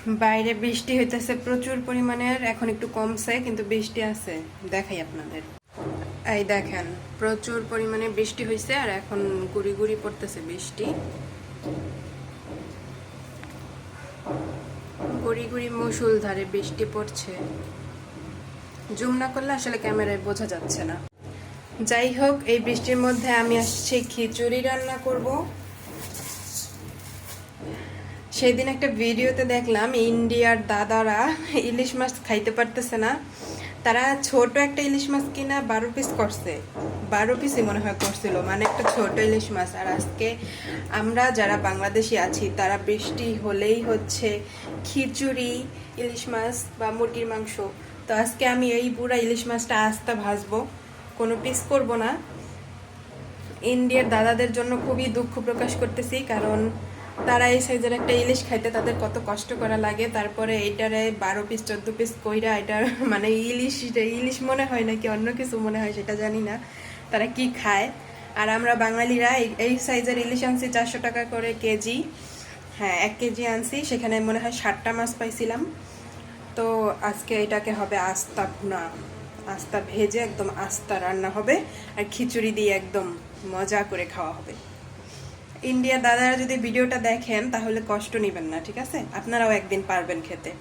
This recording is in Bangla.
বাইরে বৃষ্টি হইতেছে প্রচুর পরিমাণের, এখন একটু কমছে কিন্তু বৃষ্টি আছে। দেখাই আপনাদের, এই দেখেন প্রচুর পরিমাণে বৃষ্টি হয়েছে আর এখন গুড়ি গুড়ি পড়তেছে বৃষ্টি, গুড়ি গুড়ি মুষলধারে বৃষ্টি পড়ছে। জুম না করলে আসলে ক্যামেরায় বোঝা যাচ্ছে না। যাই হোক, এই বৃষ্টির মধ্যে আমি আসছি খিচুড়ি রান্না করব। সেদিন একটা ভিডিওতে দেখলাম ইন্ডিয়ার দাদারা ইলিশ মাছ খাইতে পারতেছে না, তারা ছোট একটা ইলিশ মাছ কিনা 12 পিস করছে, 12 পিসই মনে হয় করছিল, মানে একটা ছোট ইলিশ মাছ। আর আজকে আমরা যারা বাংলাদেশি আছি তারা বৃষ্টি হলেই হচ্ছে খিচুড়ি, ইলিশ মাছ বা মুরগির মাংস। তো আজকে আমি এই পুরা ইলিশ মাছটা আস্তা ভাজবো, কোনো পিস করব না। ইন্ডিয়ার দাদাদের জন্য খুবই দুঃখ প্রকাশ করতেছি, কারণ তারা এই সাইজের একটা ইলিশ খাইতে তাদের কত কষ্ট করা লাগে, তারপরে এইটারে 12 পিস 14 পিস কইরা এটার মানে ইলিশ ইলিশ মনে হয় নাকি অন্য কিছু মনে হয় সেটা জানি না, তারা কি খায়। আর আমরা বাঙালিরা এই সাইজের ইলিশ আনছি 400 টাকা করে কেজি। হ্যাঁ, 1 কেজি আনছি, সেখানে মনে হয় 60টা মাছ পাইছিলাম। তো আজকে এটাকে হবে আস্তা ভুনা, আস্তা ভেজে একদম আস্তা রান্না হবে, আর খিচুড়ি দিয়ে একদম মজা করে খাওয়া হবে। ইন্ডিয়ার দাদারা যদি ভিডিওটা দেখেন তাহলে কষ্ট নেবেন না, ঠিক আছে? আপনারাও একদিন পারবেন খেতে।